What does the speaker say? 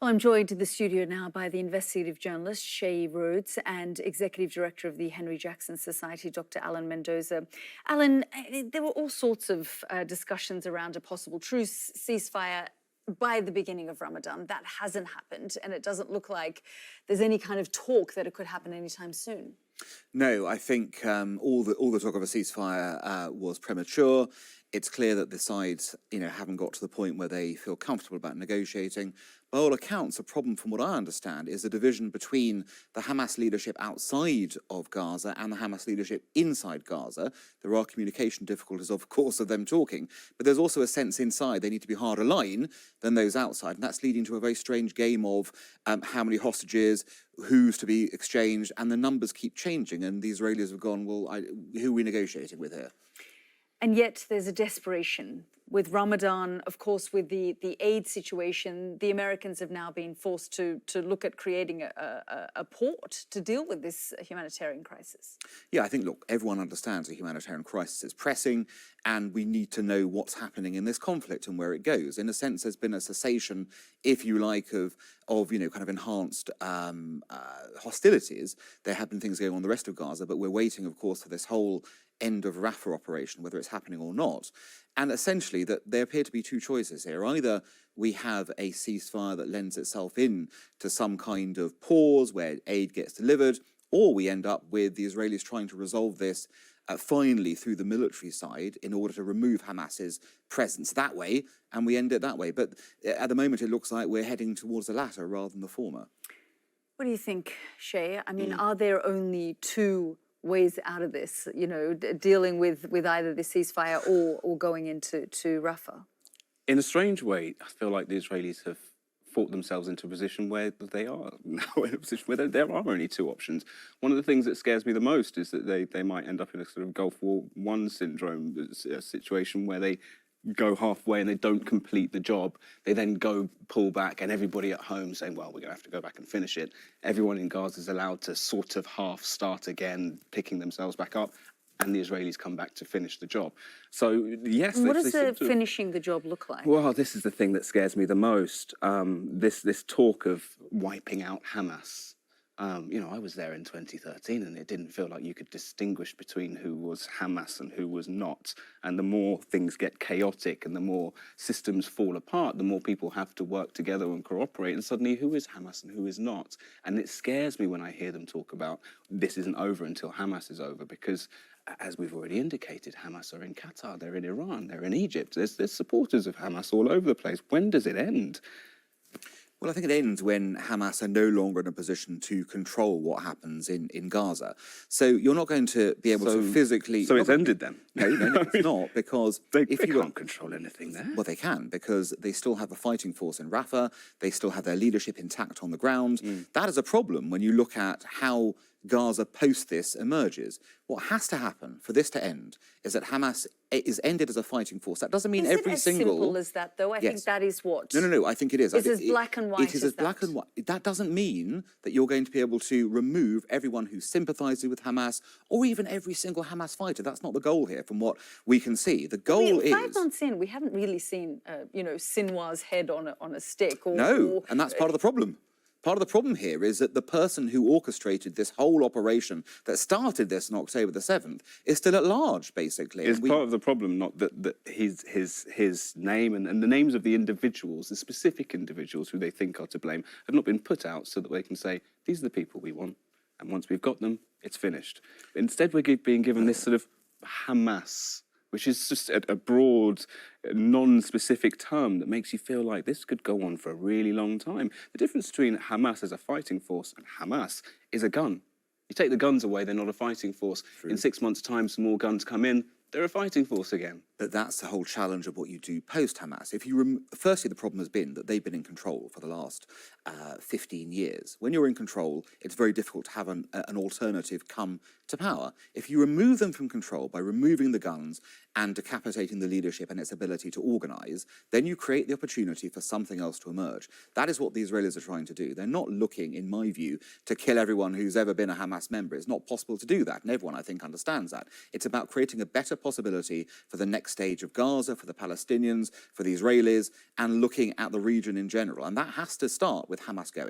Well, I'm joined in the studio now by the investigative journalist Shay Rhodes and executive director of the Henry Jackson Society, Dr. Alan Mendoza. Alan, there were all sorts of discussions around a possible truce ceasefire by the beginning of Ramadan. That hasn't happened, and it doesn't look like there's any kind of talk that it could happen anytime soon. No, I think all the talk of a ceasefire was premature. It's clear that the sides, haven't got to the point where they feel comfortable about negotiating. By all accounts, a problem, from what I understand, is the division between the Hamas leadership outside of Gaza and the Hamas leadership inside Gaza. There are communication difficulties, of course, of them talking, but there's also a sense inside they need to be harder line than those outside, and that's leading to a very strange game of how many hostages, who's to be exchanged, and the numbers keep changing, and the Israelis have gone, well, who are we negotiating with here? And yet there's a desperation. With Ramadan, of course, with the aid situation, the Americans have now been forced to look at creating a port to deal with this humanitarian crisis. Yeah, I think, look, everyone understands a humanitarian crisis is pressing, and we need to know what's happening in this conflict and where it goes. In a sense, there's been a cessation, if you like, of kind of enhanced hostilities. There have been things going on in the rest of Gaza, but we're waiting, of course, for this whole end of Rafah operation, whether it's happening or not. And essentially, that there appear to be two choices here. Either we have a ceasefire that lends itself in to some kind of pause where aid gets delivered, or we end up with the Israelis trying to resolve this finally through the military side in order to remove Hamas's presence that way, and we end it that way. But at the moment, it looks like we're heading towards the latter rather than the former. What do you think, Shay? I mean, are there only two ways out of this, dealing with either the ceasefire or going into Rafah? In a strange way, I feel like the Israelis have fought themselves into a position where they are now in a position where there are only two options. One of the things that scares me the most is that they might end up in a sort of Gulf War I syndrome situation where they go halfway and they don't complete the job. They then go pull back, and everybody at home saying, well, we're going to have to go back and finish it. Everyone in Gaza is allowed to sort of half start again, picking themselves back up, and the Israelis come back to finish the job. So, yes. What does finishing the job look like? Well, this is the thing that scares me the most. This talk of wiping out Hamas. I was there in 2013, and it didn't feel like you could distinguish between who was Hamas and who was not. And the more things get chaotic and the more systems fall apart, the more people have to work together and cooperate. And suddenly, who is Hamas and who is not? And it scares me when I hear them talk about this isn't over until Hamas is over, because as we've already indicated, Hamas are in Qatar, they're in Iran, they're in Egypt. There's supporters of Hamas all over the place. When does it end? Well, I think it ends when Hamas are no longer in a position to control what happens in Gaza. So you're not going to be able to physically... So it's ended then? No, it's not, because... They can't control anything there. Well, they can, because they still have a fighting force in Rafah. They still have their leadership intact on the ground. That is a problem when you look at how Gaza post this emerges. What has to happen for this to end is that Hamas is ended as a fighting force. That doesn't mean every single... Is it as simple as that, though? I think that is what... No, I think it is. It's as black and white It is as black and white. That doesn't mean that you're going to be able to remove everyone who sympathises with Hamas, or even every single Hamas fighter. That's not the goal here, from what we can see. The goal is... 5 months in, we haven't really seen, Sinwar's head on a stick. No, and that's part of the problem. Part of the problem here is that the person who orchestrated this whole operation that started this on October the 7th is still at large, basically. It's part of the problem, not that his name and the names of the individuals, the specific individuals who they think are to blame, have not been put out so that they can say, these are the people we want, and once we've got them, it's finished. Instead, we're being given this sort of Hamas, which is just a broad, non-specific term that makes you feel like this could go on for a really long time. The difference between Hamas as a fighting force and Hamas is a gun. You take the guns away, they're not a fighting force. True. In 6 months' time, some more guns come in, they're a fighting force again. But that's the whole challenge of what you do post-Hamas. If you firstly, the problem has been that they've been in control for the last 15 years. When you're in control, it's very difficult to have an alternative come to power. If you remove them from control by removing the guns and decapitating the leadership and its ability to organise, then you create the opportunity for something else to emerge. That is what the Israelis are trying to do. They're not looking, in my view, to kill everyone who's ever been a Hamas member. It's not possible to do that, and everyone, I think, understands that. It's about creating a better possibility for the next next stage of Gaza for the Palestinians, for the Israelis, and looking at the region in general. And that has to start with Hamas going.